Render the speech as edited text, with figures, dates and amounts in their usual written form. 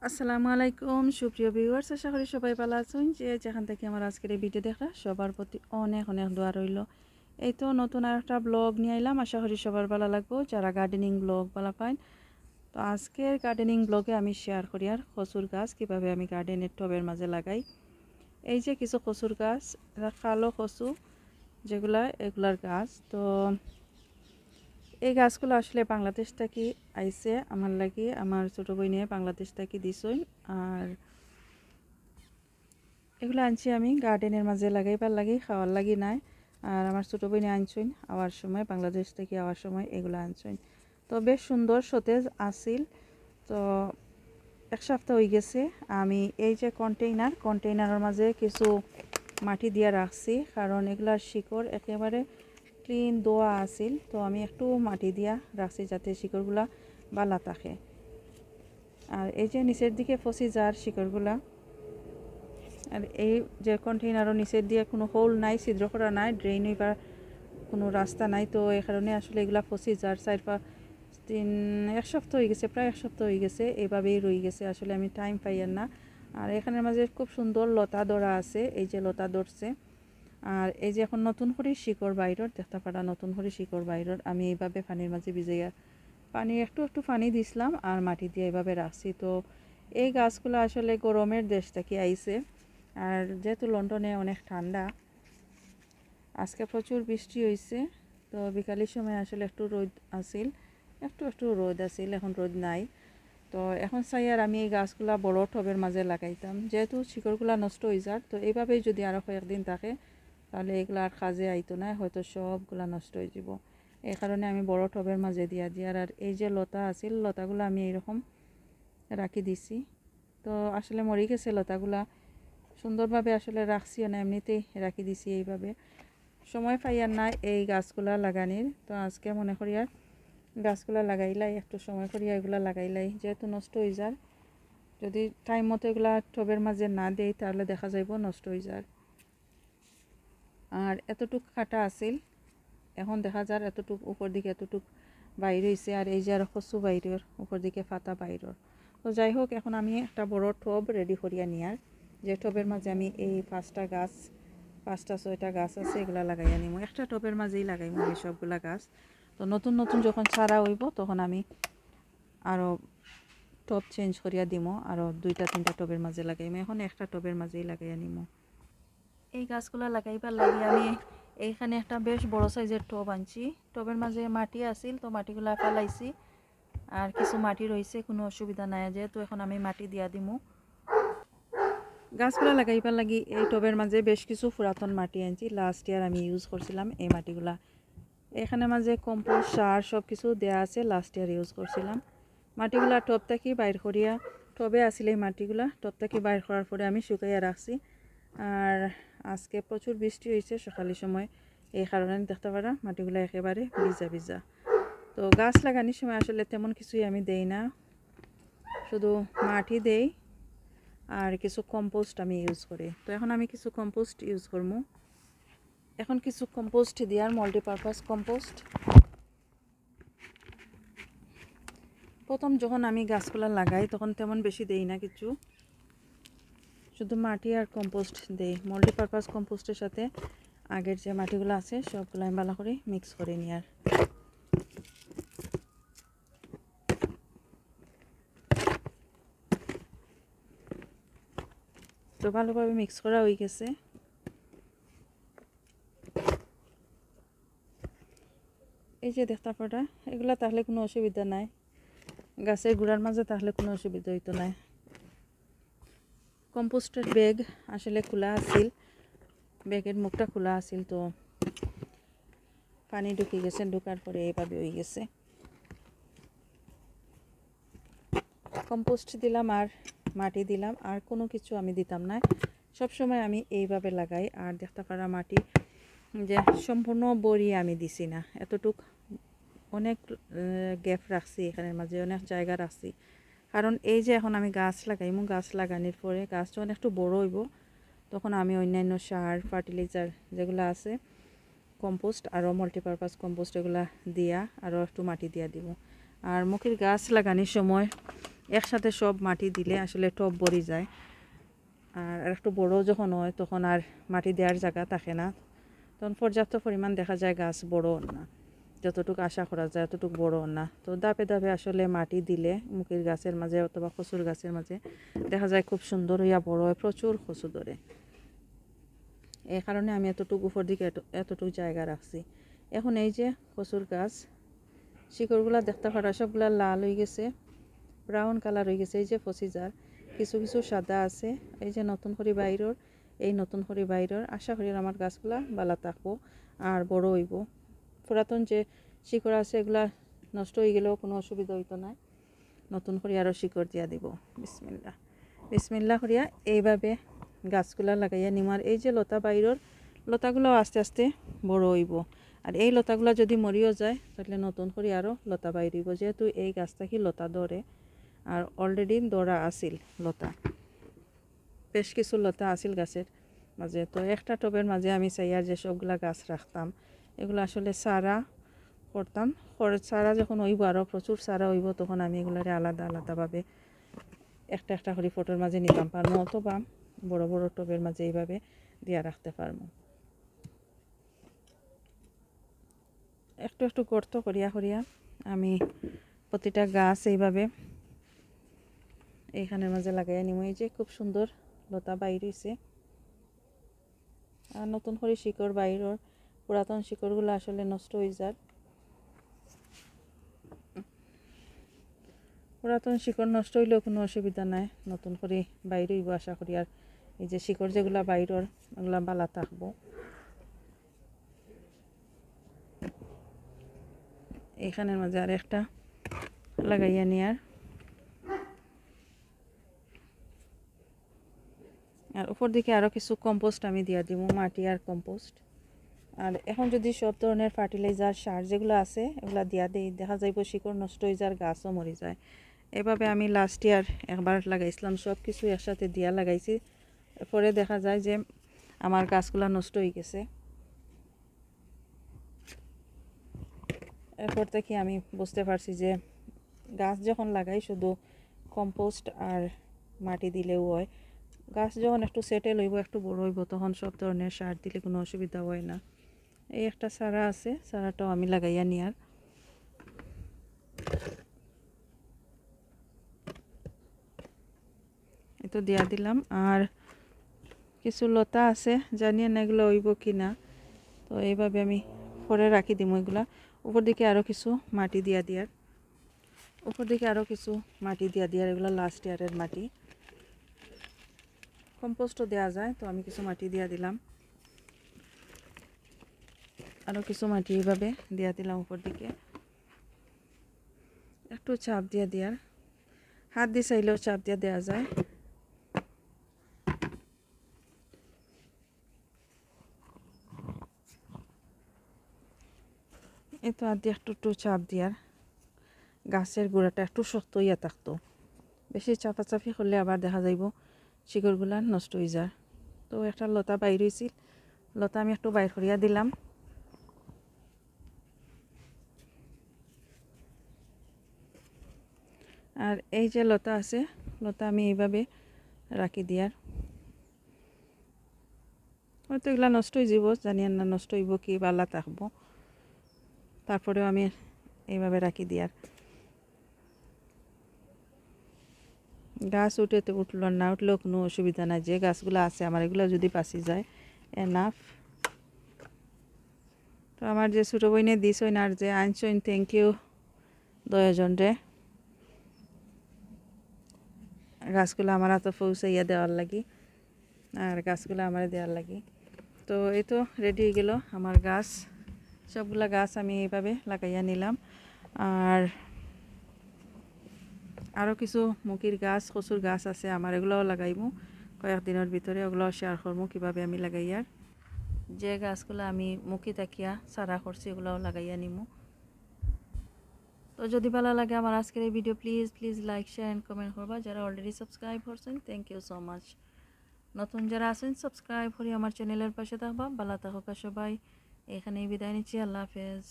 আসসালামু আলাইকুম সুপ্রিয় ভিউয়ার্স, আশা করি সবাই ভালো আছেন। যে যেখান থেকে আমার আজকের এই ভিডিও দেখা সবার প্রতি অনেক অনেক দোয়া রইল। এই তো নতুন আর একটা ব্লগ নিয়ে এলাম, আশা করি সবার ভালো লাগবো যারা গার্ডেনিং ব্লগ ভালো পান। তো আজকের গার্ডেনিং ব্লগে আমি শেয়ার করি আর কচুর গাছ কীভাবে আমি গার্ডেনের টবের মাঝে লাগাই। এই যে কিছু কচুর গাছ, এটা কালো কচু যেগুলা এগুলার গাছ। তো এই গাছগুলো আসলে বাংলাদেশ থেকে আইছে, আমার লাগি আমার ছোটো বই নিয়ে বাংলাদেশ থেকে দিছই। আর এগুলো আনছি আমি গার্ডেনের মাঝে লাগাইবার লাগি, খাওয়ার লাগি নাই। আর আমার ছোটো বই নিয়ে আনছইন আওয়ার সময়, বাংলাদেশ থেকে আওয়ার সময় এগুলো আনছইন। তো বেশ সুন্দর সতেজ আসিল। তো এক সপ্তাহ হয়ে গেছে আমি এই যে কন্টেইনারের মাঝে কিছু মাটি দিয়ে রাখছি, কারণ এগুলার শিকড় একেবারে ক্লিন দোয়া আসিল। তো আমি একটু মাটি দিয়া রাখছি যাতে শিকড়গুলা ভালো থাকে। আর এই যে নিচের দিকে ফসি যার শিকড়গুলা, আর এই যে কন্টেইনারও নিচের দিয়ে কোনো হোল নাই, ছিদ্র করা নাই, ড্রেন হইবার কোনো রাস্তা নাই। তো এই কারণে আসলে এগুলা ফসি যার 4-5 দিন এক সপ্তাহ হয়ে গেছে, প্রায় এক সপ্তাহ হয়ে গেছে এইভাবেই রয়ে গেছে। আসলে আমি টাইম পাই না। আর এখানের মাঝে খুব সুন্দর লতা ধরা আছে, এই যে লতা ধরছে। আর এই যে এখন নতুন করে শিকড় বাইরের দেখতে পারা, নতুন করে শিকড় বাইরের আমি এইভাবে পানির মাঝে ভিজাইয়া পানি একটু একটু পানি দিছিলাম আর মাটি দিয়ে এইভাবে রাখছি। তো এই গাছগুলো আসলে গরমের দেশ থেকে আইছে। আর যেহেতু লন্ডনে অনেক ঠান্ডা, আজকে প্রচুর বৃষ্টি হয়েছে। তো বিকালের সময় আসলে একটু রোদ আসিল, একটু একটু রোদ আসিল, এখন রোদ নাই। তো এখন চাই আর আমি এই গাছগুলা বড় টবের মাঝে লাগাইতাম, যেহেতু শিকড়গুলা নষ্ট হয়ে যায়। তো এইভাবেই যদি আরও কয়েকদিন থাকে তাহলে এগুলো আর কাজে আইতো না, হয়তো সবগুলা নষ্ট হয়ে যাব। এই কারণে আমি বড় টবের মাঝে দিয়া দিই। আর এই যে লতা আছিল, লতাগুলো আমি এইরকম রাখি দিছি। তো আসলে মরে গেছে লতাগুলা, সুন্দরভাবে আসলে রাখছি না, এমনিতেই রাখি দিছি এইভাবে। সময় পাই আর নাই এই গাছগুলা লাগানির। তো আজকে মনে করি আর গাছগুলা লাগাইলাই, একটু সময় করিয়া এগুলা লাগাইলাই, যেহেতু নষ্ট হয়ে যায়। যদি টাইম মতো এগুলা টবের মাঝে না দেই তাহলে দেখা যাইব নষ্ট হয়ে যায়। আর এতটুক কাটা আছিল, এখন দেখা যায় এতটুক উপর দিকে এতটুক বাইর হয়েছে। আর এই যে আর কচু বাইরের উপর দিকে পাতা বাইরের। তো যাই হোক, এখন আমি একটা বড় টব রেডি করিয়া নিয়ার, যে টবের মাঝে আমি এই 5টা 6টা গাছ আছে এগুলা লাগাইয়া নিব। একটা টবের মাঝেই লাগাইব আমি সবগুলা গাছ। তো নতুন নতুন যখন ছাড়া হইব তখন আমি আরও টব চেঞ্জ করিয়া দিব, আরও 2টা 3টা টবের মাঝে লাগাইম। এখন একটা টবের মাঝেই লাগাইয়া নিব। এই গাছগুলা লাগাইবার লাগে আমি এইখানে একটা বেশ বড় সাইজের টব আনছি। টবের মাঝে মাটি আছিল, তো মাটিগুলা ফেলাইছি। আর কিছু মাটি রয়েছে, কোনো অসুবিধা নাই, যেহেতু এখন আমি মাটি দিয়া দিমু। গাছগুলা লাগাইবার লাগি এই টবের মাঝে বেশ কিছু পুরাতন মাটি আনছি, লাস্ট ইয়ার আমি ইউজ করছিলাম এই মাটিগুলা। এখানে মাঝে কম্পোস্ট সার সব কিছু দেওয়া আছে, লাস্ট ইয়ার ইউজ করছিলাম। মাটিগুলা টব থেকে বাইর করিয়া, টবে আসলে এই মাটিগুলা টব থেকে বাইর করার পরে আমি শুকাইয়া রাখছি। আর আজকে প্রচুর বৃষ্টি হয়েছে সকালের সময়, এই কারণে দেখতে পারা মাটিগুলো একেবারে ভিজা ভিজা। তো গাছ লাগানোর সময় আসলে তেমন কিছুই আমি দেই না, শুধু মাটি দেই আর কিছু কম্পোস্ট আমি ইউজ করি। তো এখন আমি কিছু কম্পোস্ট ইউজ করবো। এখন কিছু কম্পোস্ট দিয়ার, মাল্টিপারপাস কম্পোস্ট। প্রথম যখন আমি গাছগুলা লাগাই তখন তেমন বেশি দেই না কিছু, শুধু মাটি আর কম্পোস্ট দেই। মাল্টিপারপাস কম্পোস্টের সাথে আগের যে মাটিগুলো আছে সবগুলো আমি ভালো করে মিক্স করে নিই। আর তো ভালোভাবে মিক্স করা হয়ে গেছে। এই যে দেখতে পাটা এগুলা তাহলে কোনো অসুবিধা নাই, গাছের গুড়ার মাঝে তাহলে কোনো অসুবিধা হইতো না। কম্পোস্টের ব্যাগ আসলে খোলা আছিল, ব্যাগের মুখটা খোলা আছিল, তো পানি ঢুকে গেছে, ঢুকার পরে এইভাবে হয়ে গেছে। কম্পোস্ট দিলাম আর মাটি দিলাম, আর কোনো কিছু আমি দিতাম না। সব সময় আমি এইভাবে লাগাই। আর দেখতে পারা মাটি যে সম্পূর্ণ বড়ি আমি দিছি না, এতটুক অনেক গ্যাপ রাখছি, এখানের মাঝে অনেক জায়গা রাখছি। কারণ এই যে এখন আমি গাছ লাগাইমু, গাছ লাগানোর পরে গাছ যখন একটু বড় হইব তখন আমি অন্যান্য সার ফার্টিলাইজার যেগুলো আছে, কম্পোস্ট আরও মাল্টিপারপাস কম্পোস্ট এগুলা দিয়া আরও একটু মাটি দিয়া দিব। আর মুখের গাছ লাগানোর সময় একসাথে সব মাটি দিলে আসলে টব ভরে যায়, আর একটু বড় যখন হয় তখন আর মাটি দেওয়ার জায়গা থাকে না, তখন পর্যাপ্ত পরিমাণ দেখা যায় গাছ বড় না, যতটুকু আশা করা যায় ততটুকু বড় না। তো ধাপে ধাপে আসলে মাটি দিলে মুখির গাছের মাঝে অথবা কচুর গাছের মাঝে দেখা যায় খুব সুন্দর হইয়া বড় হয়, প্রচুর কচু ধরে। এই কারণে আমি এতটুকু উপর দিকে এতটুকু জায়গা রাখছি। এখন এই যে কচুর গাছ শিকড়গুলা দেখতে পারা সবগুলা লাল হয়ে গেছে, ব্রাউন কালার হয়ে গেছে, এই যে পচি যার কিছু কিছু সাদা আছে। এই যে নতুন করে বাইরের, এই নতুন করে বাইরের আশা করি আমার গাছগুলা ভালো থাকবো আর বড় হইব। পুরাতন যে শিকড় আছে এগুলা নষ্ট হয়ে গেলেও কোনো অসুবিধা হইতো না, নতুন করে আরও শিকড় দিয়া দিব। বিসমিল্লাহ বিসমিল্লাহ করিয়া এইভাবে গাছগুলা লাগাইয়া নিমার। এই যে লতা বাইরের লতাগুলো আস্তে আস্তে বড় হইব, আর এই লতাগুলো যদি মরিও যায় তাহলে নতুন করে আরও লতা বাইরিব, যেহেতু এই গাছটা কি লতা ধরে আর অলরেডি দৌড়া আসিল লতা, বেশ কিছু লতা আসিল গাছের মাঝে। তো একটা টবের মাঝে আমি চাই আর যে সবগুলা গাছ রাখতাম এগুলো আসলে সারা করতাম, সারা যখন হইব আরও প্রচুর সারা হইব তখন আমি এগুলারে আলাদা আলাদাভাবে একটা একটা করে ফটোর মাঝে নিতাম পারবো, অথবা বড় বড় টবের মাঝে এইভাবে দিয়া রাখতে পারবো। একটু একটু গর্ত করিয়া করিয়া আমি প্রতিটা গাছ এইভাবে এইখানের মাঝে লাগাইয়া নিব। এই যে খুব সুন্দর লতা বাইর হইছে, আর নতুন করে শিকড় বাইরের, পুরাতন শিকড়গুলো আসলে নষ্ট হয়ে যায়। পুরাতন শিকড় নষ্ট হইলেও কোনো অসুবিধা নাই, নতুন করে বাইরে হইব আশা করি। আর এই যে শিকড় যেগুলা বাইরের ওগুলা ভালো থাকবো। এইখানের মাঝে আর একটা লাগাইয়া নিয়ার, আর উপর দিকে আরও কিছু কম্পোস্ট আমি দিয়া দিব, মাটি আর কম্পোস্ট। আর এখন যদি সব ধরনের ফার্টিলাইজার সার যেগুলো আছে এগুলো দিয়া দিই, দেখা যাইব শিকড় নষ্ট হয়ে যায়, গাছও মরে যায়। এভাবে আমি লাস্ট ইয়ার একবার লাগাইছিলাম, সব কিছু একসাথে দিয়া লাগাইছি, পরে দেখা যায় যে আমার গাছগুলো নষ্ট হয়ে গেছে। এরপর থেকে আমি বুঝতে পারছি যে গাছ যখন লাগাই শুধু কম্পোস্ট আর মাটি দিলেও হয়, গাছ যখন একটু সেটেল হইব একটু বড় হইব তখন সব ধরনের সার দিলে কোনো অসুবিধা হয় না। এই একটা চারা আছে, চারাটাও আমি লাগাইয়া নিয়ার। তো দিয়া দিলাম, আর কিছু লতা আছে জানি না এগুলো হইব কি না, তো এইভাবে আমি পরে রাখি দিব এগুলা। উপর দিকে আরও কিছু মাটি দিয়া দিয়ার, উপর দিকে আরও কিছু মাটি দিয়া দিয়ার, এগুলো লাস্ট ইয়ারের মাটি, কম্পোস্টও দেওয়া যায়। তো আমি কিছু মাটি দিয়া দিলাম, আরও কিছু মাটি এইভাবে দিয়া দিলাম উপর দিকে, একটু চাপ দিয়া দিয়ার, হাত দিয়ে চাইলেও চাপ দিয়া দেওয়া যায়। এই তো হাত দিয়ে একটু একটু চাপ দিয়ার, গাছের গোড়াটা একটু শক্ত হইয়া থাকতো, বেশি চাপাচাপি করলে আবার দেখা যাইব শিকড়গুলা নষ্ট হয়ে যায়। তো একটা লতা বাইর হয়েছিল, লতা আমি একটু বাইর করিয়া দিলাম। আর এই যে লতা আছে, লতা আমি এইভাবে রাখি দিয়ার, হয়তো এগুলা নষ্ট হয়ে যাব জানি না, নষ্ট হইব কি বালা থাকবো, তারপরেও আমি এইভাবে রাখি দিয়ার। গাছ উঠেতে উঠল না উঠলেও কোনো অসুবিধা নাই, যে গাছগুলো আছে আমার এগুলো যদি বাঁচি যায় এনাফ। তো আমার যে ছোটো বইনে দিছইন আর যে আনছইন, থ্যাংক ইউ দয়াজন রে, গাছগুলো আমার এত পৌঁছাইয়া দেওয়ার লাগি আর গাছগুলো আমার দেওয়ার লাগি। তো এই তো রেডি হয়ে গেল আমার গাছ, সবগুলা গাছ আমি এইভাবে লাগাইয়া নিলাম। আর আরও কিছু মুখির গাছ কচুর গাছ আছে আমার, এগুলোও লাগাইমু কয়েকদিনের ভিতরে, ওগুলোও শেয়ার করবো কীভাবে আমি লাগাইয়ার। যে গাছগুলো আমি মুখি তাকিয়া সারা করছি এগুলোও লাগাইয়া নিমু। তো যদি ভালো লাগে আমার আজকের এই video please like share and comment করবা। যারা অলরেডি সাবস্ক্রাইব করছেন থ্যাংক ইউ সো মাচ, নতুন যারা আছেন সাবস্ক্রাইব করে আমার চ্যানেলের পাশে থাকবা। ভালো থাকুক সবাই, এখানেই বিদায় নিচ্ছি, আল্লাহ হাফেজ।